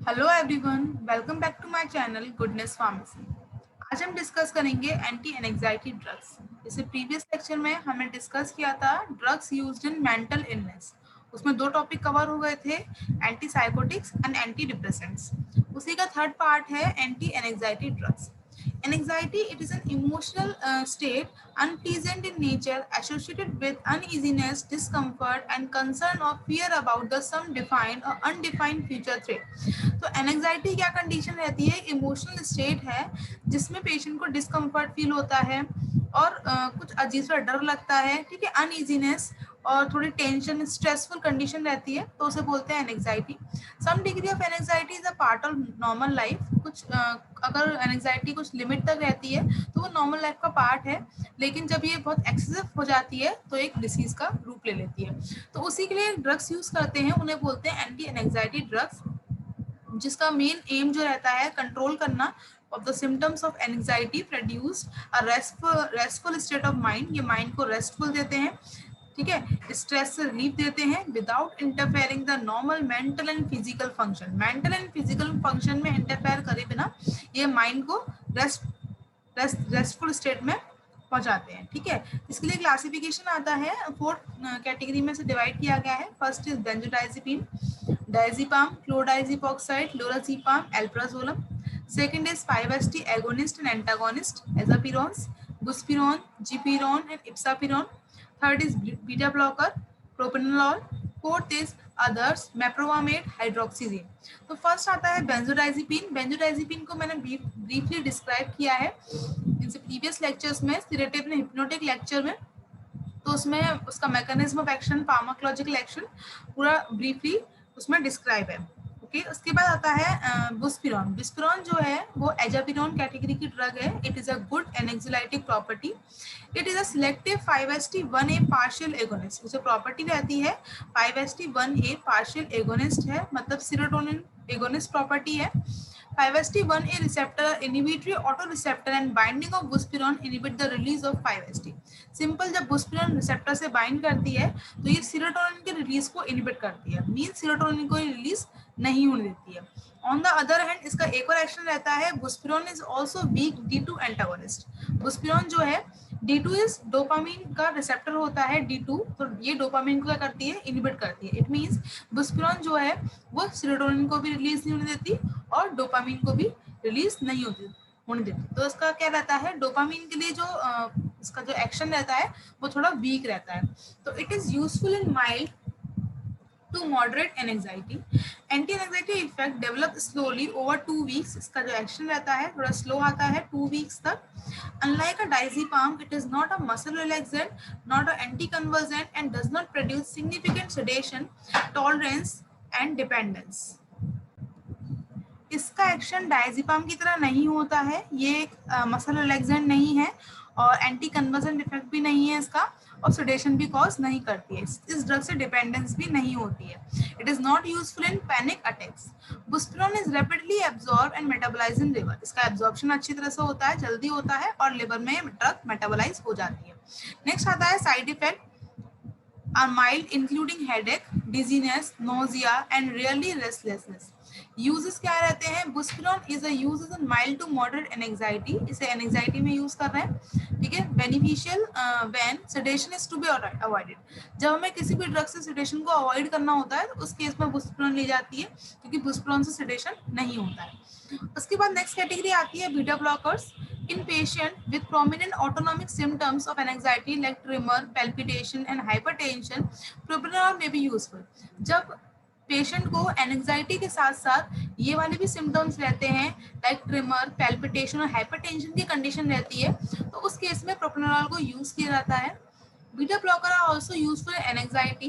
Hello everyone, welcome back to my channel Goodness Pharmacy. आज हम discuss करेंगे anti anxiety drugs. जैसे previous lecture में हमने डिस्कस किया था drugs used in mental illness. उसमें दो टॉपिक कवर हो गए थे, anti psychotics and anti depressants. उसी का थर्ड पार्ट है anti anxiety drugs. Anxiety, it is an emotional state, unpleasant in nature, associated with uneasiness, discomfort, and concern or fear about the some defined or undefined future threat. तो anxiety क्या condition रहती है? Emotional state है जिसमें patient को discomfort feel होता है और कुछ अजीब सा डर लगता है, ठीक है, अनइजीनेस और थोड़ी टेंशन, स्ट्रेसफुल कंडीशन रहती है, तो उसे बोलते हैं anxiety. Some degree of anxiety is a part of normal life. कुछ अगर एनजाइटी कुछ लिमिट तक रहती है तो वो नॉर्मल लाइफ का पार्ट है, लेकिन जब ये बहुत एक्सेसिव हो जाती है तो एक डिसीज का रूप ले लेती है। तो उसी के लिए ड्रग्स यूज करते हैं, उन्हें बोलते हैं एंटी एनजाइटी ड्रग्स, जिसका मेन एम जो रहता है कंट्रोल करना of the symptoms of anxiety, produced a restful state of mind. ये माइंड को रेस्टफुल देते हैं, ठीक है, स्ट्रेस से रिलीफ देते हैं without interfering the normal mental and physical function. Mental and physical function में इंटरफेयर करे बिना ये माइंड को रेस्टफुल स्टेट में पहुंचाते हैं, ठीक है। इसके लिए क्लासिफिकेशन आता है, 4 कैटेगरी में से डिवाइड किया गया है। First is benzodiazepine, diazepam, chlordiazepoxide, lorazepam, alprazolam. Second is 5-HT agonist and antagonist, azapirons, buspirone, gepirone and ipsapiron. Third is beta blocker, propranolol. Fourth is others, मेप्रोवामेट, हाइड्रोक्सीजीन। तो फर्स्ट आता है बेंजोडाइजिपिन। बेंजोडाइजिपिन को मैंने ब्रीफली डिस्क्राइब किया है इनसे previous lectures में, सिरेटिव ने हिप्नोटिक लेक्चर में, तो उसमें उसका mechanism of action, pharmacological action पूरा ब्रीफली उसमें डिस्क्राइब है। ओके, उसके बाद आता है बुस्पिरॉन। बुस्पिरॉन जो है वो एजापिरॉन कैटेगरी की ड्रग है। It is a good anxiolytic property. It is a selective 5-HT1A partial agonist. उसे प्रॉपर्टी रहती है 5-HT1A पार्शियल एगोनिस्ट है, मतलब सीरोटोनिन एगोनिस्ट प्रॉपर्टी है। 5-HT1A receptor inhibitory autoreceptor and binding of buspirone inhibit the release of 5-HT। Simple, जब बुस्पिरॉन receptor से bind करती है तो ये सीरोटोनिन के रिलीज को इनहिबिट करती है, मीन सीरोटोनिन को रिलीज नहीं होने देती है। ऑन द अदर हैंड इसका एक और एक्शन रहता है, buspirone is also weak D2 antagonist. Buspirone जो है D2 इज डोपामिन का रिसेप्टर होता है D2, तो ये डोपामिन को क्या करती है? इनहिबिट करती है। इट मींस बुस्पिरॉन जो है वो सीरोटोनिन को भी रिलीज नहीं होने देती और डोपामिन को भी रिलीज नहीं होने देती। तो इसका क्या रहता है, डोपामिन के लिए जो इसका जो एक्शन रहता है वो थोड़ा वीक रहता है। तो it is useful in mild to moderate anxiety. Anti-anxiety effect develop slowly over 2 weeks. इसका जो एक्शन रहता है थोड़ा स्लो आता है 2 weeks तक. Unlike a diazepam, it is not a muscle relaxant, not an anticonvulsant, and does not produce significant sedation, tolerance, and dependence. इसका action diazepam की तरह नहीं होता है, ये एक मसल रिलैक्सेंट नहीं है और एंटी कन्वर्जेंट इफेक्ट भी नहीं है इसका, और सेडेशन भी कॉज नहीं करती है। इस ड्रग से डिपेंडेंस भी नहीं होती है। It is not useful in panic attacks. Buspirone is rapidly absorb and metabolize in liver. इसका एब्जॉर्प्शन अच्छी तरह से होता है, जल्दी होता है और लिवर में ड्रग मेटाबोलाइज हो जाती है। नेक्स्ट आता है side effect are mild, including headache, dizziness, nausea, and rarely restlessness. Uses क्या रहते हैं? Buspirone is a uses in mild to moderate anxiety. इसे anxiety में यूज कर रहे हैं, ठीक है। Beneficial when sedation is to be avoided. जब हमें किसी भी ड्रग से sedation को अवॉइड करना होता है तो उस केस में बुस्पिरॉन ली जाती है, क्योंकि बुस्पिरॉन से sedation नहीं होता है। उसके बाद नेक्स्ट कैटेगरी आती है beta blockers. In patient with prominent autonomic symptoms of anxiety like tremor, palpitation, and hypertension, propranolol may be useful. जब पेशेंट को एंजाइटी के साथ साथ ये वाले भी सिम्टम्स रहते हैं, लाइक ट्रिमर, पैल्पिटेशन और हाइपरटेंशन की कंडीशन रहती है, तो उस केस में प्रोप्रानोलोल को यूज किया जाता है। Beta blocker are also used for anxiety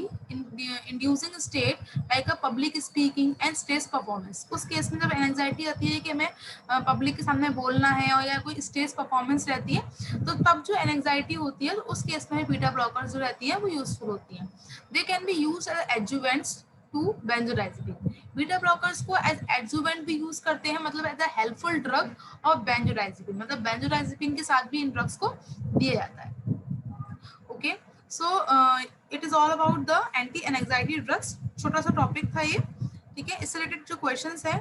inducing state like a public speaking and stage performance. उस केस में जब एंजाइटी आती है कि मैं पब्लिक के सामने बोलना है और या कोई स्टेज परफॉर्मेंस रहती है, तो तब जो एंजाइटी होती है तो उस केस में बीटा ब्लॉकर्स जो रहती है वो यूजफुल होती हैं। They can be use as adjuvants to benzodiazepine. Beta blockers को एज एडजुवेंट भी यूज करते हैं, मतलब as a helpful drug of benzodiazepine, मतलब बेंजोडाइजिपिन के साथ भी इन ड्रग्स को दिया जाता है। Okay, so it is all about the anti anxiety drugs. छोटा सा टॉपिक था ये। ठीक है। इससे रिलेटेड जो क्वेश्चंस है,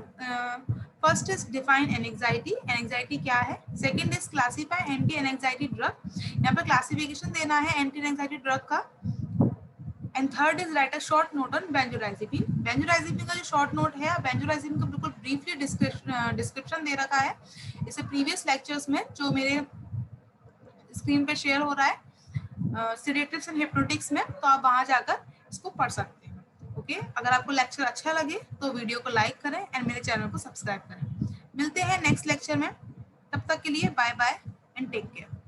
first is define anxiety, anxiety क्या है। Second is classify anti anxiety drug, यहाँ पर क्लासिफिकेशन देना है एंटी एनएग्जाइटी ड्रग का। And third is write a short note on benzodiazepine. Benzodiazepine का जो शॉर्ट नोट है, बेंजोडाइजेपिन का बिल्कुल ब्रीफली डिस्क्रिप्शन दे रखा है इसे प्रीवियस लेक्चर्स में जो मेरे स्क्रीन पे शेयर हो रहा है सेडेटिव्स एंड हिप्नोटिक्स में, तो आप वहां जाकर इसको पढ़ सकते हैं। ओके, अगर आपको लेक्चर अच्छा लगे तो वीडियो को लाइक करें एंड मेरे चैनल को सब्सक्राइब करें। मिलते हैं नेक्स्ट लेक्चर में, तब तक के लिए bye bye and take care.